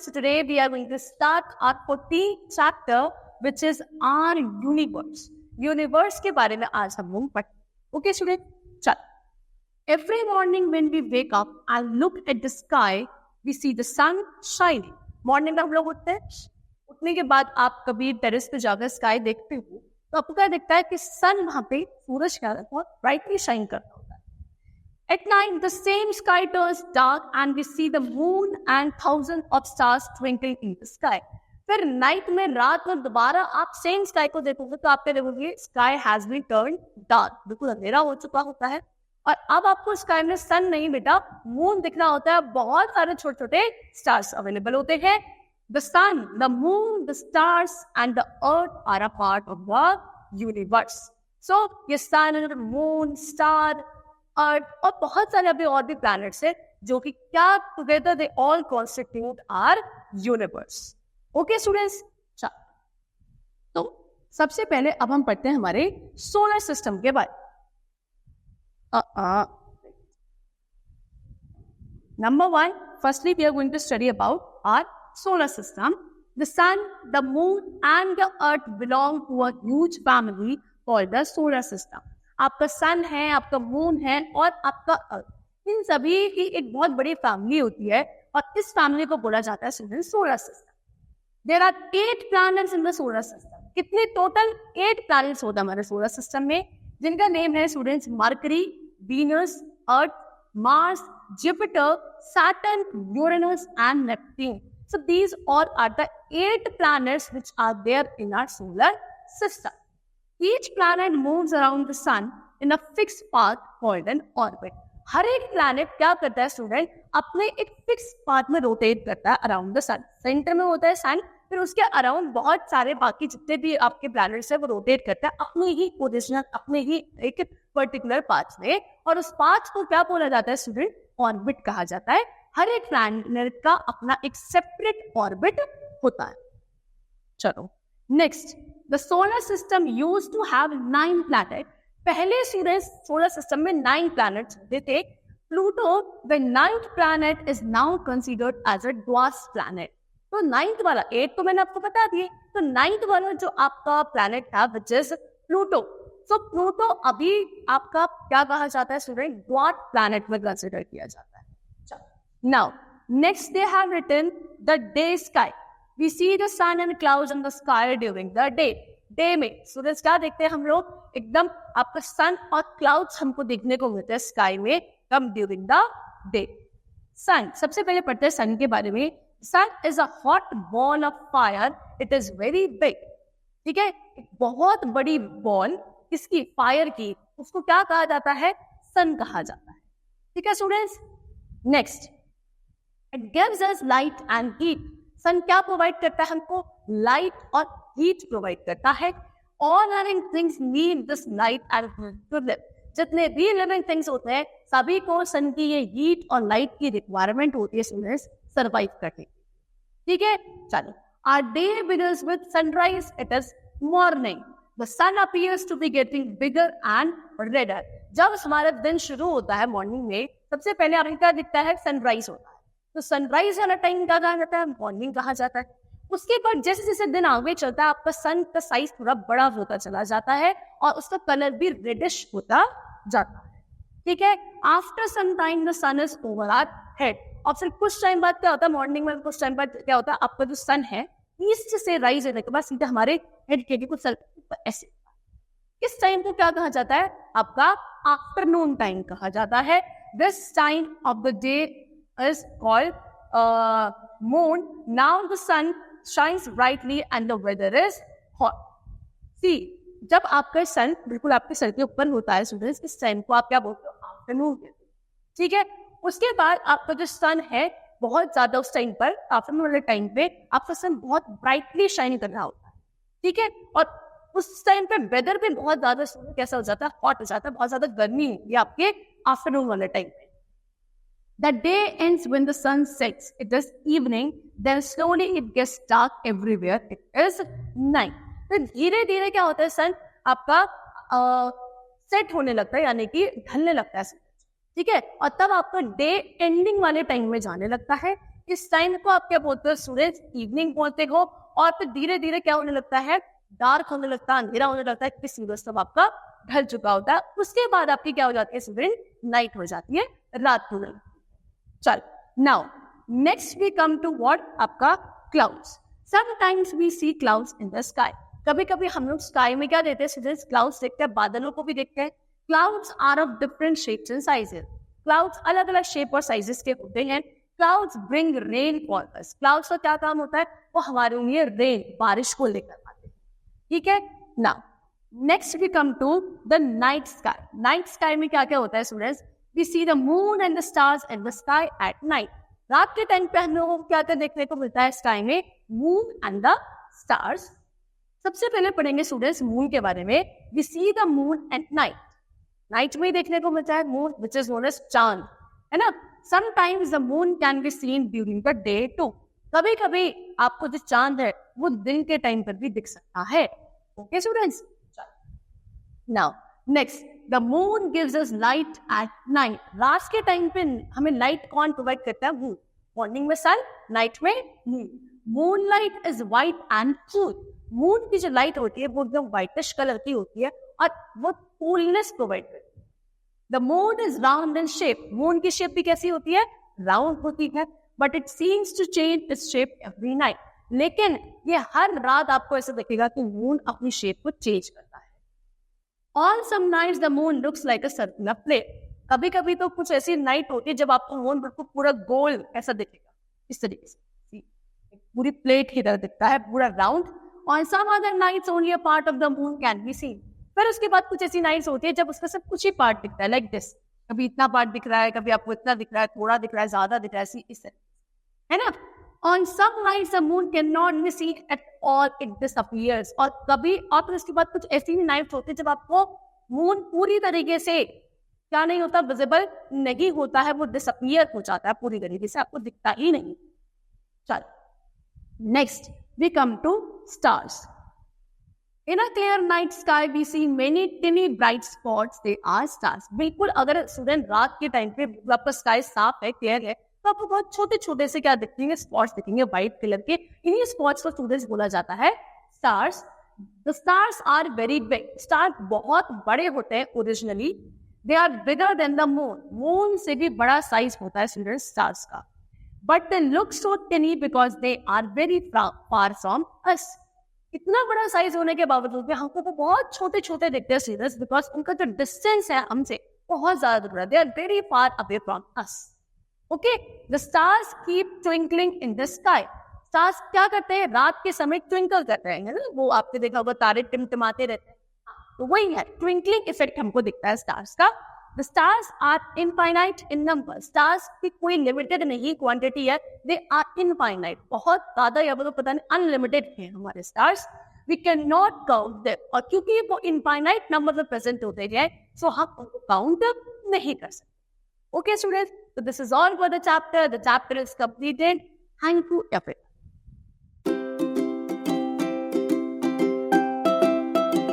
so today we are going to start our 14th chapter, which is our universe. Universe के बारे में आज हम लोग पढ़ेंगे. Okay, student? चल. Every morning when we wake up and look at the sky, we see the sun shining. Morning में हम लोग उठते हैं. उठने के बाद आप कभी टेरेस पे जाकर स्काई देखते हो तो आपको क्या दिखता है कि सन वहां पे सूरज क्या बहुत ब्राइटली शाइन करता होता है. At night, the same sky turns dark and we see the moon and thousands of stars twinkling in the sky. फिर नाइट में, रात में दोबारा आप सेम स्काई को देखोगे तो आपके देखोगे sky has been turn dark, बिल्कुल अंधेरा हो चुका होता है. और अब आपको स्काई में सन नहीं बेटा, मून दिखना होता है. बहुत सारे छोटे छोटे स्टार्स अवेलेबल होते हैं. The sun, the moon, the stars and the earth are a part of the universe. So, ये sun, moon, star, earth और बहुत सारे अभी और भी planets हैं जो कि क्या together they all constitute our universe. Okay, students? चल. तो सबसे पहले अब हम पढ़ते हैं हमारे सोलर सिस्टम के बारे में. Number one, firstly we are going to study about our solar system. The sun, the moon and the earth belong to a huge family called the solar system. आपका सन है, आपका मून है और आपका अर्थ, इन सभी की एक बहुत बड़ी फैमिली होती है और इस फैमिली को बोला जाता है solar system. There are 8 planets in the solar system. कितने टोटल 8 planets होता है हमारे सोलर सिस्टम में, जिनका नेम है students mercury, Venus, earth, Mars, Jupiter, Saturn, Uranus and Neptune. So these all are the 8 planets which are there in our solar system. Each planet moves around the sun in a fixed path called an orbit. हर एक planet क्या करता है student, अपने एक fix path में rotate करता है around the sun. Centre में होता है सन, फिर उसके अराउंड बहुत सारे बाकी जितने भी आपके प्लैनेट्स है वो रोटेट करता है अपने ही पोजिशन, अपने ही एक पर्टिकुलर पाथ में. और उस पाथ को क्या बोला जाता है स्टूडेंट, ऑर्बिट कहा जाता है. हर एक प्लैनेट का अपना एक सेपरेट ऑर्बिट होता है. चलो next, the solar system used to have 9 planet. पहले सोलर सिस्टम में 9 प्लैनेट्स होते थे. Pluto, the 9th planet is now considered as a dwarf planet. तो 9th वाला, 8 तो मैंने आपको बता दिए, तो 9th वाला जो आपका प्लैनेट था which is Pluto. So Pluto अभी आपका क्या कहा जाता है स्टूडेंट, ड्वार्फ प्लैनेट में कंसीडर किया जाता है. Now, next they have written the day sky. We see the sun and clouds in the sky during the day. Day में सूरज क्या देखते हैं हम लोग, एकदम आपका सन और क्लाउड्स हमको देखने को मिलते हैं स्काई में come during the day. Sun, सबसे पहले पढ़ते हैं सन के बारे में. Sun is a hot ball of fire. It is very big. ठीक है, एक बहुत बड़ी बॉल किसकी, फायर की, उसको क्या कहा जाता है, सन कहा जाता है. ठीक है students. Next, It gives us light and heat. सन क्या प्रोवाइड करता है हमको, लाइट और हीट प्रोवाइड करता है. All living things need this light and heat to live. जितने भी लिविंग थिंग्स होते हैं सभी को सन की ये हीट और लाइट की रिक्वायरमेंट होती है सर्वाइव करने. ठीक है, चलो. Our day begins with sunrise. It is morning. The sun appears to be getting bigger and redder. जब हमारा दिन शुरू होता है मॉर्निंग में, सबसे पहले आपको क्या दिखता है, सनराइज होता है. तो सनराइज वाला टाइम क्या कहा जाता है, मॉर्निंग कहा जाता है. उसके बाद जैसे जैसे दिन आगे चलता है आपका सन का साइज थोड़ा बड़ा होता चला जाता है और उसका कलर भी रेडिश होता जाता है. ठीक है, after some time the sun is over our head. और फिर कुछ टाइम बाद क्या होता है, मॉर्निंग में कुछ टाइम बाद क्या होता है, आपका जो सन है ईस्ट से राइज होने के बाद सीधा हमारे हेड के कुछ ऐसे. इस टाइम को क्या कहा जाता है, आपका आफ्टरनून टाइम कहा जाता है. This time of the day is called moon. Now the sun shines brightly and the weather is hot. See, जब आपका सन बिल्कुल आपके सर के ऊपर होता है स्टूडेंट्स, इस टाइम को आप क्या बोलते हो, आफ्टरनून कहते हो. ठीक है, उसके बाद आपका जो सन है बहुत ज्यादा उस टाइम पर, आफ्टरनून वाले टाइम पे आपका सन बहुत ब्राइटली शाइन कर रहा होता है. ठीक है, और उस टाइम पे वेदर भी बहुत ज्यादा कैसा हो जाता है, हॉट हो जाता है, बहुत ज्यादा गर्मी होती है आपके आफ्टरनून वाले टाइम पे. The day ends when the sun sets. It is evening. Then slowly it gets dark everywhere. It is night. तो धीरे धीरे क्या होता है, सन आपका सेट होने लगता है, यानी कि ढलने लगता है. ठीक है, और तब आपका डे एंडिंग वाले टाइम में जाने लगता है. इस टाइम को आप क्या बोलते हो स्टूडेंट्स? इवनिंग बोलते हो। और फिर धीरे धीरे क्या होने लगता है? डार्क होने लगता है, अंधेरा होने लगता है, क्योंकि सूरज सब आपका ढल चुका होता है। उसके बाद आपकी क्या हो जाती है स्टूडेंट? नाइट हो जाती है, रात होने लगती है। चल, now next we come to what? आपका clouds. Sometimes we see clouds in the sky. कभी कभी हम लोग स्काई में क्या देखते हैं स्टूडेंट्स? क्लाउड्स देखते हैं, बादलों को भी देखते हैं। Clouds are of different shapes and sizes. Clouds अलग अलग शेप और साइजेस के होते हैं। Clouds bring rain for us. Clouds का क्या काम होता है? वो हमारे लिए रेन, बारिश को लेकर आते हैं। ठीक है, now next we come to the night sky. Night sky में क्या क्या होता है students? We see the moon and the stars in the sky at night. रात के टाइम पे हम लोगों को क्या क्या देखने को मिलता है स्काई में? Moon and the stars. सबसे पहले पढ़ेंगे स्टूडेंट्स मून के बारे में। We see the moon at night. Night में देखने को मिलता है moon, which is known as chand, है ना? Sometimes the moon can be seen during the day too. कभी कभी आपको जो चांद है वो दिन के टाइम पर भी दिख सकता है। Okay students, now next, the moon gives us light at night. रात के टाइम पे हमें लाइट कौन प्रोवाइड करता है? मून। मॉर्निंग में सन, नाइट में moon. Moon light is white and cool. Moon की जो लाइट होती है वो एकदम व्हाइटिश कलर की होती है और वो कूलनेस प्रोवाइड करती है। The moon is round in shape. Moon की शेप भी कैसी होती है? राउंड होती है, but it seems to change its shape every night. लेकिन ये हर रात आपको ऐसा दिखेगा कि मून अपनी शेप को चेंज करता है। On some nights the moon looks like a circular plate. कभी कभी तो कुछ ऐसी नाइट होती है जब आपको मून बिल्कुल पूरा गोल ऐसा दिखेगा, इस तरीके से पूरी प्लेट की तरह दिखता है, पूरा round. On some other nights only a part of the moon can be seen. फिर उसके बाद कुछ ऐसी नाइट्स होती है जब उसका सब कुछ ही पार्ट दिखता है, लाइक दिस। कभी इतना पार्ट दिख रहा है, कभी आपको इतना दिख रहा है, थोड़ा दिख रहा है, ज्यादा दिख रहा है, इस तरह, है ना? On some nights the moon cannot be seen at all, it disappears। और कभी और फिर उसके बाद कुछ ऐसी नाइट्स होती है जब आपको मून पूरी तरीके से क्या नहीं होता, विजिबल नहीं होता है, वो डिसअपियर हो जाता है पूरी तरीके से, आपको दिखता ही नहीं। चलो next we come to stars. In a clear night sky we see many tiny bright spots, they are stars। बिल्कुल अगर स्टूडेंट रात के टाइम पे आपका स्काई साफ है, क्लियर है, तो आपको बहुत छोटे छोटे से क्या दिखेंगे? स्पॉट्स दिखेंगे व्हाइट कलर के। इन्हीं स्पॉट्स को स्टूडेंट्स बोला जाता है stars. The stars are very big. Star बहुत बड़े होते हैं originally. They are bigger than the moon. Moon से भी बड़ा साइज होता है स्टूडेंट्स स्टार्स का। But they look so tiny because they are very far from us. इतना बड़ा साइज होने के बावजूद भी हमको तो बहुत छोटे छोटे दिखते हैं स्टूडेंट्स, बिकॉज उनका जो डिस्टेंस है हमसे बहुत ज्यादा दूर है। They are very far away from us. Okay, the stars keep twinkling in the sky. Stars क्या करते हैं? रात के समय ट्विंकल करते हैं, है ना? वो आपने देखा होगा तारे टिमटिमाते रहते हैं, तो वही है, ट्विंकलिंग इफेक्ट हमको दिखता है स्टार्स का। The stars are infinite in number. Stars की कोई लिमिटेड नहीं क्वांटिटी है, दे आर इनफाइनाइट, बहुत ज्यादा या तो पता नहीं अनलिमिटेड है हमारे stars. We can not count them. और क्योंकि वो इनफाइनाइट नंबर में प्रेजेंट होते हैं, सो हम उनको काउंट नहीं कर सकते। Okay students, so this is all for the chapter. The chapter is completed. Thank you everyone.